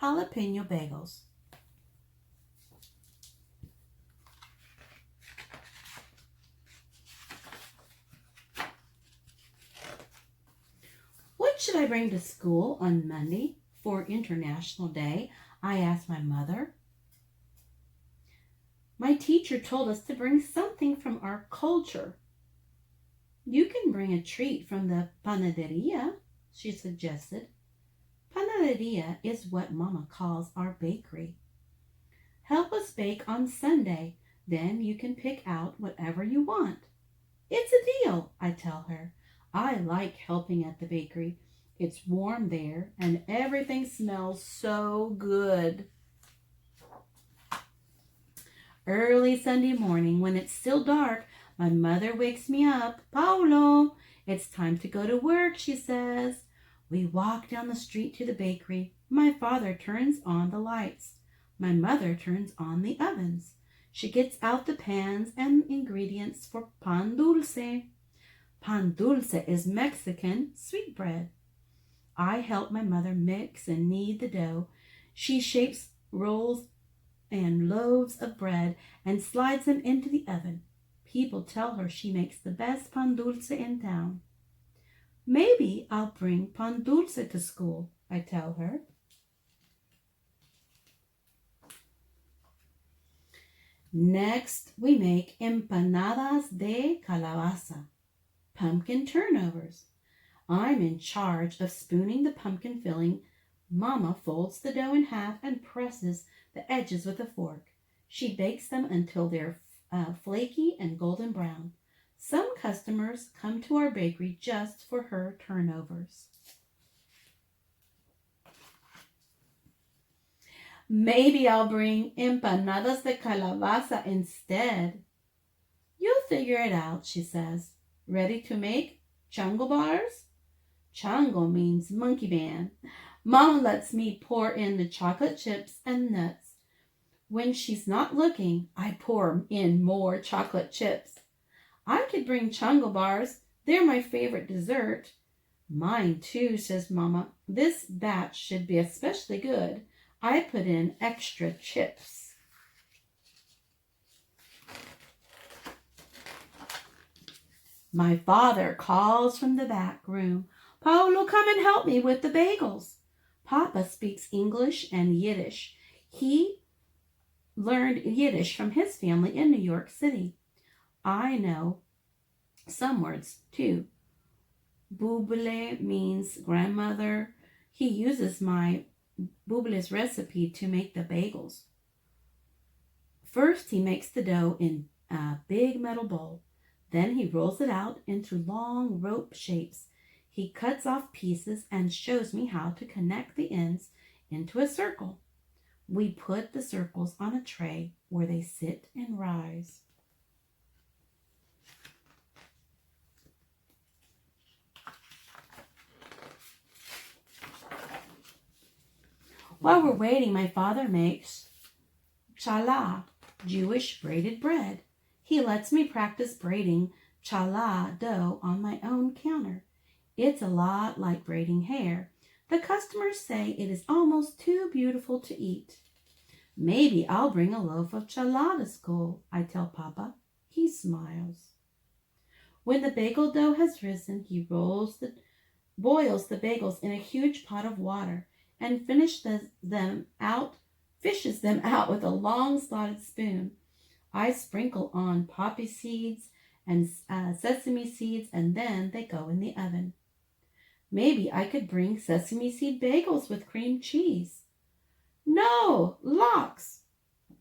Jalapeño Bagels. What should I bring to school on Monday for International Day? I asked my mother. My teacher told us to bring something from our culture. You can bring a treat from the panaderia, she suggested. Panaderia is what Mama calls our bakery. Help us bake on Sunday, then you can pick out whatever you want. It's a deal, I tell her. I like helping at the bakery. It's warm there and everything smells so good. Early Sunday morning, when it's still dark, my mother wakes me up. Paulo, it's time to go to work, she says. We walk down the street to the bakery. My father turns on the lights. My mother turns on the ovens. She gets out the pans and ingredients for pan dulce. Pan dulce is Mexican sweetbread. I help my mother mix and knead the dough. She shapes rolls and loaves of bread and slides them into the oven. People tell her she makes the best pan dulce in town. Maybe I'll bring pan dulce to school, I tell her. Next, we make empanadas de calabaza, pumpkin turnovers. I'm in charge of spooning the pumpkin filling. Mama folds the dough in half and presses the edges with a fork. She bakes them until they're flaky and golden brown. Some customers come to our bakery just for her turnovers. Maybe I'll bring empanadas de calabaza instead. You'll figure it out, she says. Ready to make chango bars? Chango means monkey man. Mama lets me pour in the chocolate chips and nuts. When she's not looking, I pour in more chocolate chips. I could bring chango bars. They're my favorite dessert. Mine too, says Mama. This batch should be especially good. I put in extra chips. My father calls from the back room. Paulo, come and help me with the bagels. Papa speaks English and Yiddish. He learned Yiddish from his family in New York City. I know some words too. Bubele means grandmother. He uses my Bubele's recipe to make the bagels. First, he makes the dough in a big metal bowl. Then he rolls it out into long rope shapes. He cuts off pieces and shows me how to connect the ends into a circle. We put the circles on a tray where they sit and rise. While we're waiting, my father makes challah, Jewish braided bread. He lets me practice braiding challah dough on my own counter. It's a lot like braiding hair. The customers say it is almost too beautiful to eat. Maybe I'll bring a loaf of challah to school, I tell Papa. He smiles. When the bagel dough has risen, he boils the bagels in a huge pot of water and fishes them out with a long slotted spoon. I sprinkle on poppy seeds and sesame seeds, and then they go in the oven. Maybe I could bring sesame seed bagels with cream cheese. No, lox.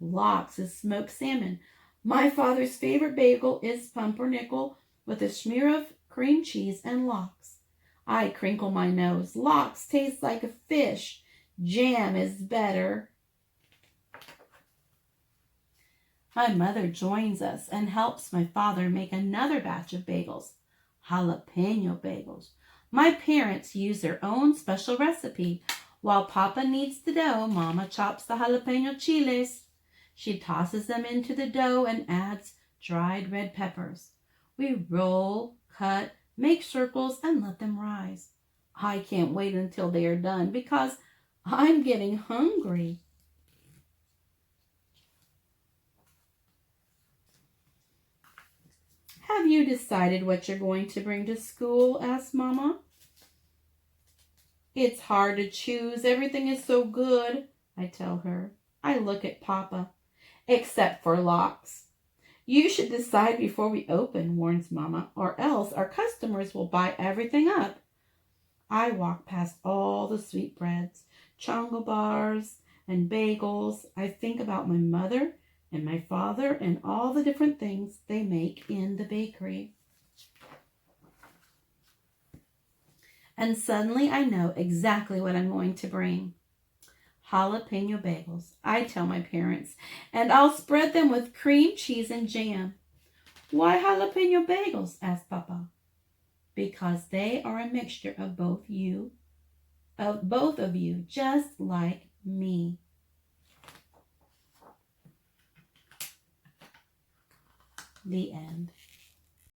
Lox is smoked salmon. My father's favorite bagel is pumpernickel with a smear of cream cheese and lox. I crinkle my nose. Lox tastes like a fish. Jam is better. My mother joins us and helps my father make another batch of bagels, jalapeño bagels. My parents use their own special recipe. While Papa kneads the dough, Mama chops the jalapeño chiles. She tosses them into the dough and adds dried red peppers. We roll, cut, make circles, and let them rise. I can't wait until they are done because I'm getting hungry. Have you decided what you're going to bring to school? Asked Mama. It's hard to choose. Everything is so good, I tell her. I look at Papa. Except for lox. You should decide before we open, warns Mama, or else our customers will buy everything up. I walk past all the sweetbreads, chongo bars, and bagels. I think about my mother and my father and all the different things they make in the bakery. And suddenly I know exactly what I'm going to bring. Jalapeño bagels, I tell my parents, and I'll spread them with cream cheese and jam. Why jalapeno bagels? Asked Papa. Because they are a mixture of both of you, just like me. The end.